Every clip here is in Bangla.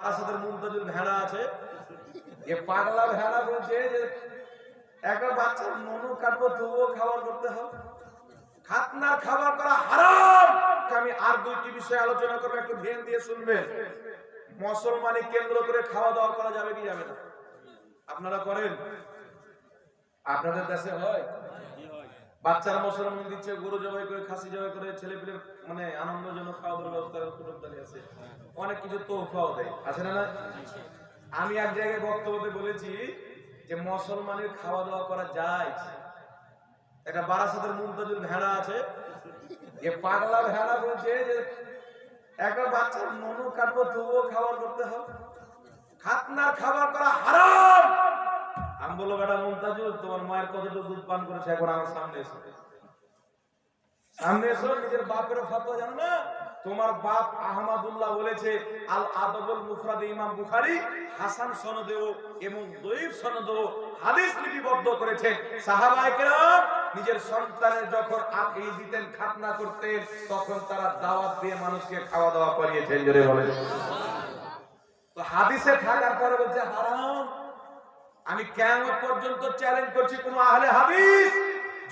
বারাসাতের মুমতাজুল ভেড়া আছে, এ পাগলা ভেড়া বলছে যে একটা বাচ্চা নুনু কাটবো তবুও খাবার করতে হবে, খাতনার খাবার করা হারাম। আমি আর দুইটি বিষয় আলোচনা করবো, একটু ধ্যান দিয়ে শুনবেন। মুসলমানি কেন্দ্র করে খাওয়া দাওয়া করা যাবে কি যাবে না? আপনারা করেন? আপনাদের দেশে হয়? বাচ্চারা মুসলমান দিচ্ছে, গরু জবাই করে, খাসি জবাই করে, ছেলে পেলে মানে আনন্দের জন্য খাওয়া দাওয়ার ব্যবস্থা আছে, অনেক কিছু তোফাও দেয়, আছে না? আমি এক জায়গায় বক্তব্যে বলেছি যে মুসলমানের খাওয়া দাওয়া করা যায়। একটা বারাসাতের মুমতাজুল ভেড়া আছে, এ পাগলা ভেড়া বলছে যে একটা বাচ্চা নুনু কাটবো তবুও খাবার করতে হবে, খাতনার খাবার করা হারাম। আমি বলবো বেটা মুমতাজুল, তোমার মায়ের কতটুকু দুধ পান করেছে এখন আমার সামনে এসো, সামনে এসো। নিজের বাপের ফতোয়া জানো না? তোমার বাপ আহমদুল্লাহ বলেছে আল আদবুল মুফরাদে ইমাম বুখারী হাসান সনদেও এবং দঈফ সনদেও হাদিস লিপিবদ্ধ করেছেন। সাহাবায়ে কেরাম নিজের সন্তানের যখন আকিদ দিতেন, খাতনা করতেন, তখন তারা দাওয়াত দিয়ে মানুষকে খাওয়া দাওয়া করিয়েছেন। জোরে বলেন তো। হাদিসে থাকার পরে বলছে হারাম। আমি কিয়ামত পর্যন্ত চ্যালেঞ্জ করছি, কোন আহলে হাদিস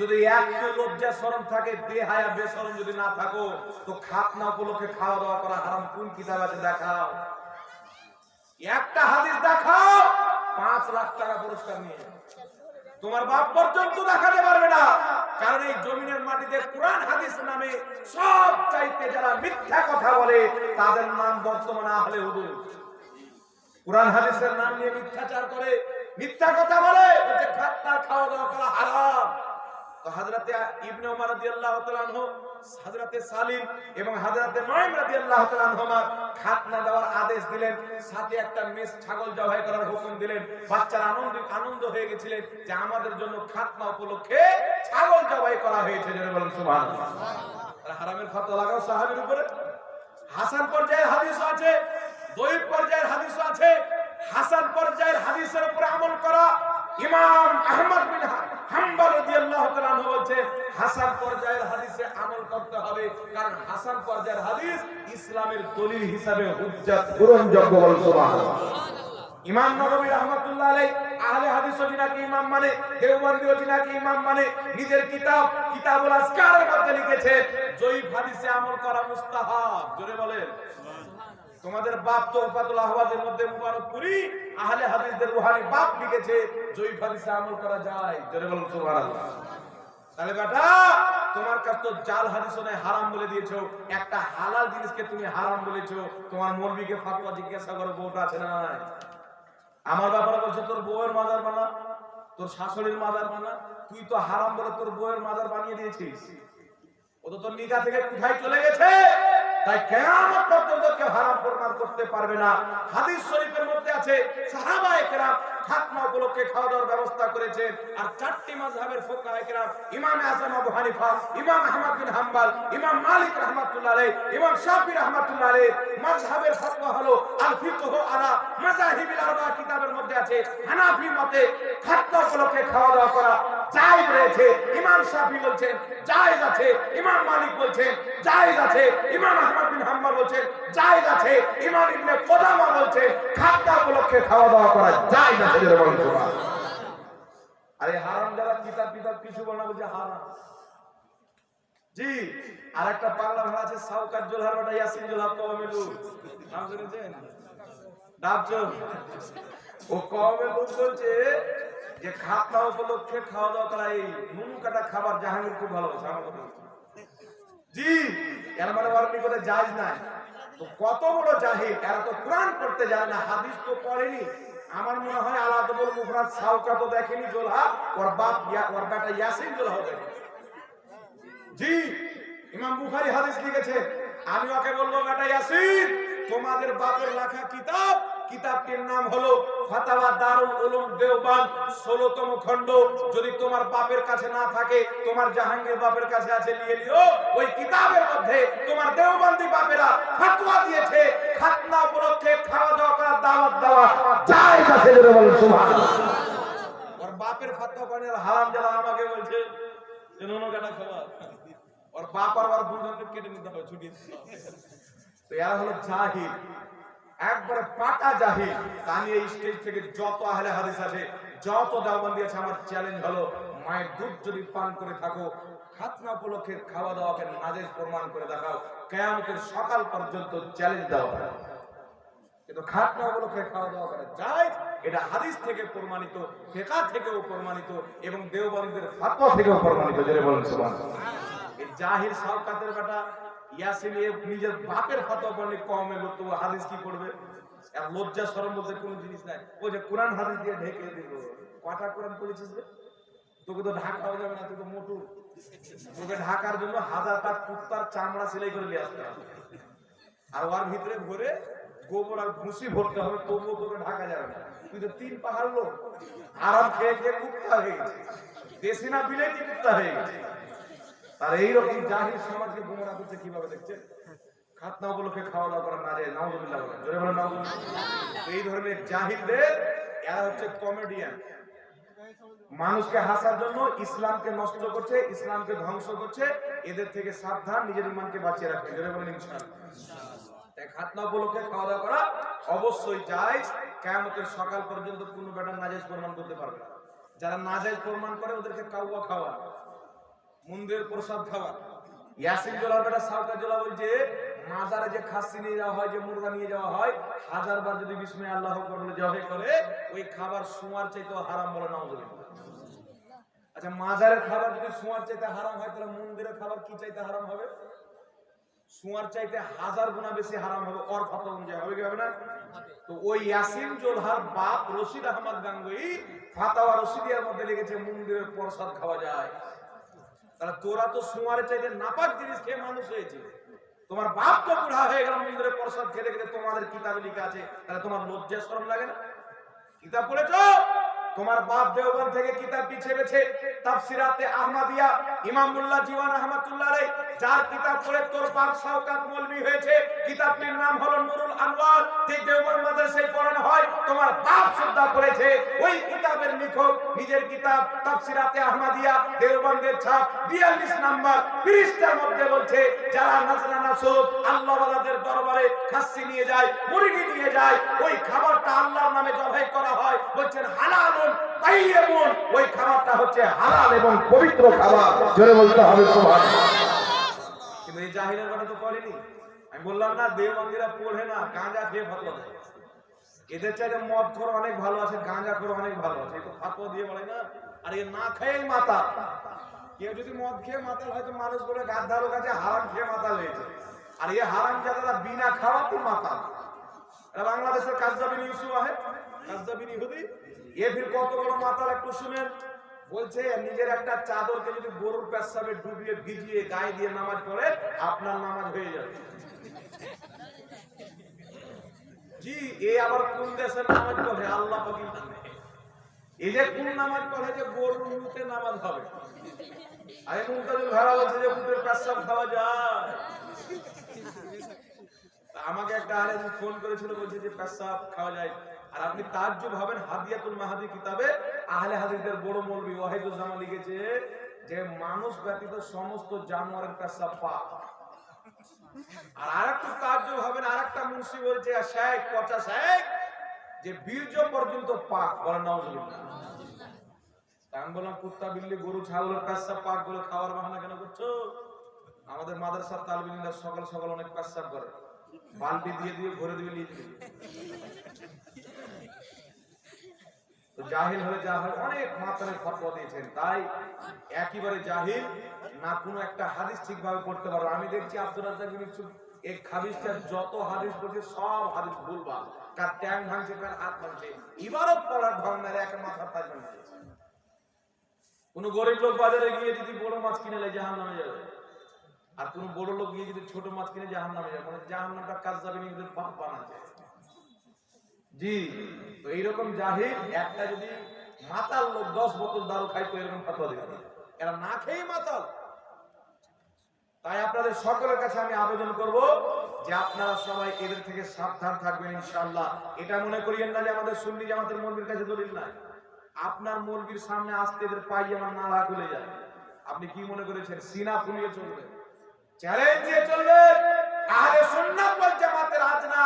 যদি একটু লজ্জা শরম থাকে, বেহায়া বেশরম যদি না থাকো, তো খাতনা উপলক্ষে খাওয়া দাওয়া করা হারাম কোন কিতাব আছে দেখাও, একটা হাদিস দেখাও, 5 লাখ টাকা পুরস্কার নিয়ে তোমার বাপ পর্যন্ত দেখাতে পারবে না। কারণ এই জমিনের মাটিতে কোরআন হাদিস নামে সব চাইতে যারা মিথ্যা কথা বলে তাদের নাম বর্তমানে আহলে হুদুস। কোরআন হাদিসের নাম নিয়ে মিথ্যাচার করে, মিথ্যা কথা বলে, বলছে খাতনা খাওয়া দাওয়া করা হারাম। তো হযরতে ইবনে ওমর রাদিয়াল্লাহু তাআলা আনহু, হযরতে সালিম এবং হযরতে নুআইম রাদিয়াল্লাহু তাআলা আনহুমা খাতনা দেওয়ার আদেশ দিলেন, সাথে একটা মেষ ছাগল জবাই করার হুকুম দিলেন। বাচ্চারা আনন্দ হয়ে গেছিলেন যে আমাদের জন্য খাতনা উপলক্ষে ছাগল জবাই করা হয়েছে। জোরে বলেন সুবহানাল্লাহ। আর হারামের ফতোয়া লাগাও সাহাবীর উপরে। হাসান পর্যায়ের হাদিস আছে, দঈফ পর্যায়ের হাদিস আছে। হাসান পর্যায়ের হাদিসের উপরে আমল করা ইমাম আহমদ বিন হাম্বল রাদিয়াল্লাহু তাআলা আনহু বলেন হাসান পর্যায়ের হাদিসে আমল করতে হবে, কারণ হাসান পর্যায়ের হাদিস ইসলামের দলিল হিসাবে হুজ্জত গ্রহণযোগ্য। বলেন সুবহানাল্লাহ। ইমাম নববী রাহমাতুল্লাহ আলাইহি আহলে হাদিস যিনাকে ইমাম মানে, দেওবন্দি যিনাকে ইমাম মানে, নিজের কিতাবুল আজকারের মধ্যে লিখেছেন জয়ীফ হাদিসে আমল করা মুস্তাহাব। জোরে বলেন তোমাদের বাপ তোহফাতুল আহওয়াজের মধ্যে মুবারকপুরি আহলে হাদিসদের রুহানি বাপ লিখেছে জয়ীফ হাদিসে আমল করা যায়। জোরে বলুন সুবহানাল্লাহ। তাহলে বেটা তোমার কাছে তো জাল হাদিসও নাই, হারাম বলে দিয়েছো, একটা হালাল জিনিসকে তুমি হারাম বলেছো। তোমার মৌলবীকে ফতোয়া জিজ্ঞাসা করো, বউটা আছে না নাই? আমার ব্যাপারে বলছে তোর বউয়ের মাজার বানা, তোর শাশুড়ির মাজার বানা, তুই তো হারাম বলে তোর বউয়ের মাজার বানিয়ে দিয়েছিস। ও তো তোর নিগাহ থেকে কোথায় চলে গেছে, তাই কিয়ামত পর্যন্ত কেউ হারাম প্রমাণ করতে পারবে না। হাদিস শরীফের মধ্যে আছে সাহাবায়ে কেরাম খাতনা উপলক্ষে খাওয়া দাওয়ার ব্যবস্থা করেছেন। আর 4টি মাযহাবের ফুকাহায়ে কেরাম ইমাম আযম আবু হানিফা, ইমাম আহমদ বিন হাম্বল, ইমাম মালিক রাহমাতুল্লাহ আলাইহি, ইমাম শাফি রাহমাতুল্লাহ আলাইহি মাযহাবের ফতোয়া হলো আল ফিকহু আলা মাযাহিবিল আরবা কিতাবের মধ্যে আছে হানাফি মতে খাতনা উপলক্ষে খাওয়া দাওয়া করা জায়েজ রয়েছে। ইমাম শাফি বলছেন জায়েজ আছে, ইমাম মালিক বলছেন জায়েজ আছে, ইমাম আহমদ বিন হাম্বল বলছেন জায়েজ আছে, ইমাম ইবনে কুদামা বলছেন খাতনা উপলক্ষে খাওয়া দাওয়া করা জায়েজ আছে। জোরে বলুন সুবহানাল্লাহ। আরে হারাম যারা কিতাব কিছু বলে না, বলছে হারাম। জি, আরেকটা পাগলা ভাড়া আছে সাউকাত জুলহার বাটা ইয়াসিন জুলহার কওমের লোক, নাম শুনেছেন? ডাবজো ও কওমের লোক বলছে যে খাতনা উপলক্ষে খাওয়া দাওয়া করা এই নুন কাটা খাবার জাহাঙ্গীর খুব ভালোবাসে। আমার কথা জি, এর মানে ওয়ার্নি করে জায়েজ নাই। তো কত বড় জাহিল, এরা তো কোরআন পড়তে জানে না, হাদিস তো পড়েনি। আমার মনে হয় আল আদবুল মুফরাদ সাউকাতও দেখেনি জুলহা, ওর বাপ ওর বেটা ইয়াসিন জুলহা দেখেনি। জি, ইমাম বুখারী হাদিস লিখেছে, আমি ওকে বলবো বেটা ইয়াসিন তোমাদের বাপের লেখা কিতাবটির নাম হলো ফাতাওয়া দারুল উলুম দেওবন্দ 16তম খণ্ড। যদি তোমার বাপের কাছে না থাকে, তোমার জাহাঙ্গীর বাপের কাছে আছে, নিয়ে নিও। ওই কিতাবের মধ্যে তোমার দেওবন্দি বাপেরা ফতোয়া দিয়েছে খাতনা উপলক্ষে খাওয়া দাওয়া করার দাওয়াত দেওয়া জায়েজ আছে। জোরে বলুন সুবহানাল্লাহ। ওর বাপের ফতোয়া পানির হারাম যারা আমাকে বলছে যে নুন কাটা খাওয়া, ওর বাপ আর ওর দুজনকে কেটে নিতে হবে, ছুটি। তো এরা হলো জাহিল। একবারে পাকা জাহিল। আমি এই স্টেজ থেকে যত আহলে হাদিস আছে, যত দেওবন্দি আছে, আমার চ্যালেঞ্জ হলো মায়ের দুধ যদি পান করে থাকো, খাতনা উপলক্ষে খাওয়া দাওয়াকে নাজেজ প্রমাণ করে দেখাও, কিয়ামতের সকাল পর্যন্ত চ্যালেঞ্জ দেওয়া হয়। কিন্তু খাতনা উপলক্ষে খাওয়া দাওয়া করা যায়, এটা হাদিস থেকে প্রমাণিত, ফিকহ থেকেও প্রমাণিত এবং দেওবন্দিদের ফতোয়া থেকেও প্রমাণিত। জোরে বলুন সুবহানাল্লাহ। এই জাহিল সাওকাতের বেটা ইয়াসিন নিজের বাপের ফতোয়া বললে কওমের লোক তো হাদিস কি পড়বে? আর লজ্জা শরম বলতে কোনো জিনিস নাই। ওই যে কোরআন হাদিস দিয়ে ঢেকে দিল, কটা কোরআন পড়েছিস রে? তোকে তো ঢাকাও যাবে না, তুই তো মোটু। তোকে ঢাকার জন্য হাজারটা কুত্তার চামড়া সেলাই করে নিয়ে আসতে হবে, আর ওর ভিতরে ভরে গোবর আর ভুসি ভরতে হবে, তবুও তোকে ঢাকা যাবে না। তুই তো 3 পাহাড় লোক, আরাম খেয়ে খেয়ে কুত্তা হয়ে গেছে, দেশি না বিলেতি কুত্তা হয়ে গেছে। আর এইরকম জাহিল সমাজকে গোমরা করছে কিভাবে দেখছেন? খাতনা উপলক্ষে খাওয়া দাওয়া করা না যায়, নাউজুবিল্লাহ বলেন, জোরে বলেন নাউজুবিল্লাহ। এই ধরনের জাহিলদের এরা হচ্ছে কমেডিয়ান, মানুষকে হাসার জন্য ইসলামকে নষ্ট করছে, ইসলামকে ধ্বংস করছে। এদের থেকে সাবধান, নিজের ঈমানকে বাঁচিয়ে রাখবেন। জোরে বলেন ইনশাআল্লাহ। তাই খাতনা উপলক্ষে খাওয়া দাওয়া করা অবশ্যই জায়েজ। কিয়ামতের সকাল পর্যন্ত কোনো বেটা নাজায়েজ প্রমাণ করতে পারবে না। যারা নাজায়েজ প্রমাণ করে ওদেরকে কাউয়া খাওয়া, মন্দিরের প্রসাদ খাওয়া। ইয়াসিন জোলার বেটা সাউকা জোলা বলছে মাজারে যে খাসি নিয়ে যাওয়া হয়, যে মুরগা নিয়ে যাওয়া হয়, 1000 বার যদি বিসমিল্লাহ আল্লাহু আকবার বলে জবাই করে, ওই খাবার সুমার চাইতেও হারাম বলে নাউজুবিল্লাহ। আচ্ছা, মাজারের খাবার যদি সুমার চাইতে হারাম হয়, তাহলে মন্দিরের খাবার কি চাইতে হারাম হবে? সুমার চাইতে 1000 গুণা বেশি হারাম হবে। ওর ফতোয়া অনুযায়ী হবে কি হবে না? তো ওই ইয়াসিন জোলহার বাপ রশিদ আহমদ গাঙ্গুই ফাতাওয়া রশিদিয়ার মধ্যে লিখেছে মন্দিরের প্রসাদ খাওয়া যায়। তাহলে তোরা তো সুমারের চাইতে নাপাক জিনিস খেয়ে মানুষ হয়েছে। তোমার বাপ তো বুড়া হয়ে গেল মন্দিরের প্রসাদ খেতে খেতে, তোমাদের কিতাবে লেখা আছে, তাহলে তোমার লজ্জা শরম লাগে না? কিতাব পড়েছো? তোমার বাপ দেওবন্দ থেকে কিতাব পিছে বেছে তাফসিরাতে আহমদিয়া ইমাম মুল্লা জীবন রহমাতুল্লাহ আলাইহি, যার কিতাব পড়ে তোর বাপ শাওকাত মৌলভী হয়েছে, কিতাবটির নাম হলো নুরুল আনওয়ার, যে দেওবন্দ মাদ্রাসায় পড়ানো হয়, তোমার বাপ শ্রদ্ধা করেছে। ওই কিতাবের লেখক নিজের কিতাব তাফসিরাতে আহমদিয়া দেওবন্দের ছাপ 42 নাম্বার পৃষ্ঠার মধ্যে বলছে, যারা নাজরানা স্বরূপ আল্লাহওয়ালাদের দরবারে খাসি নিয়ে যায়, মুরগি নিয়ে যায়, ওই খাবারটা আল্লাহর নামে জবাই করা হয়, বলছেন হালালুন তাইয়্যিবুন, ওই খাবারটা হচ্ছে হালাল এবং পবিত্র খাবার। জোরে বলতে হবে সুবহানাল্লাহ। কিন্তু এই জাহিলের কথা তো করেনি। আমি বললাম না দেওবন্দিরা পড়ে না, গাঁজা খেয়ে ফতোয়া দেয়। এদের চাইতে মদ খোর অনেক ভালো আছে, গাঁজা খোর অনেক ভালো আছে, তো ফতোয়া দিয়ে বলে না। আর এ না খেয়েই মাতাল। কেউ যদি মদ খেয়ে মাতাল হয় তো মানুষ বলে গাদ্দারও কাছে হারাম খেয়ে মাতাল হয়েছে, আর এ হারাম জাদারা বিনা খাওয়াতে মাতাল। বাংলাদেশের কাজদাবিন ইউসুফ আছে, কাজদাবিন ইহুদি, এ ফির কত বড় মাতাল একটু শুনেন। বলছে নিজের একটা চাদরকে যদি গরুর পেশাবে ডুবিয়ে ভিজিয়ে গায়ে দিয়ে নামাজ পড়ে, আপনার নামাজ হয়ে যাবে। জি, এ আবার কোন দেশের নামাজ পড়ে? আল্লাহ পাকের নামে। এই যে কোন নামাজ পড়ে যে গরুর মুখে নামাজ হবে? আরে মুনতাজুল ভাড়া বলছে যে উটের পেশাব খাওয়া যায়। আমাকে একটা আলেম ফোন করেছিল, বলছে যে পেশাব খাওয়া যায়। আর আপনি তাজ্জুব হবেন, হাদিয়াতুল মাহাদি কিতাবে আহলে হাদিসদের বড় মৌলভী ওয়াহিদুজ্জামান লিখেছে যে মানুষ ব্যতীত সমস্ত জানোয়ারের পেশাব পাক। আর আরেকটু তাজ্জুব হবেন, আরেকটা মুন্সি বলছে শেখ পচা শেখ যে বীর্য পর্যন্ত পাক। বলেন নাউজুবিল্লাহ। আমি বললাম কুত্তা বিল্লি গরু ছাগলের পেশাব পাক বলে খাওয়ার বাহানা কেন করছো? আমাদের মাদ্রাসার তালিবিনরা সকাল সকাল অনেক পেশাব করে, বালতি দিয়ে দিয়ে ভরে দিয়ে নিয়ে যাবে। তো জাহিল হলে যা হয়, অনেক মাত্রায় ফতোয়া দিয়েছেন। তাই একেবারে জাহিল না, কোনো একটা হাদিস ঠিকভাবে পড়তে পারো। আমি দেখছি আব্দুর রাজ্জাক বিন ইউসুফ এই হাদিসটার যত হাদিস বলছে সব হাদিস ভুলভাল, কার ট্যাং ভাঙছে, কার হাত ভাঙছে, ইবারত পড়ার ঢং না, এক মাথার তাজ ভাঙছে। কোন গরিব লোক বাজারে গিয়ে যদি বড় মাছ কিনে নেয় জাহান্নামে যাবে, আর কোন বড় লোক গিয়ে যদি ছোট মাছ কিনে জাহান্নামে যাবে। মানে জাহান্নামটা কাজ যাবে নিজেদের পাপ বানাচ্ছে। জি, তো এইরকম জাহিল একটা যদি মাতাল লোক 10 বোতল দারু খাইতো, এরকম ফতোয়া দিবে। এরা না খেয়েই মাতাল। তাই আপনাদের সকলের কাছে আমি আবেদন করব যে আপনারা সবাই এদের থেকে সাবধান থাকবেন ইনশাআল্লাহ। এটা মনে করিয়েন না যে আমাদের সুন্নি জামাতের মৌলবীর কাছে দলিল নাই। আপনার মৌলবীর সামনে আসতে এদের পায়জামা নালা খুলে যায়। আপনি কি মনে করেছেন সিনা ফুলিয়ে চলবে, চ্যালেঞ্জ দিয়ে চলবে? আহলে সুন্নাত ওয়াল জামাতের আজ না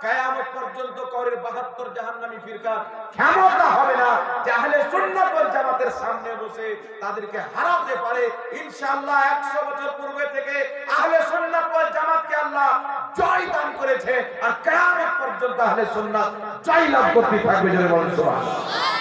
কিয়ামত পর্যন্ত কবরের 72 জাহান্নামী ফিরকা ক্ষমতা হবে না যে আহলে সুন্নাত ওয়াল জামাতের সামনে বসে তাদেরকে হারাতে পারে। ইনশাআল্লাহ 100 বছর পূর্বে থেকে আহলে সুন্নাত ওয়াল জামাতকে আল্লাহ জয় দান করেছে, আর কিয়ামত পর্যন্ত আহলে সুন্নাত জয় লাভ করতে থাকবে। জোরে বলুন সুবহানাল্লাহ।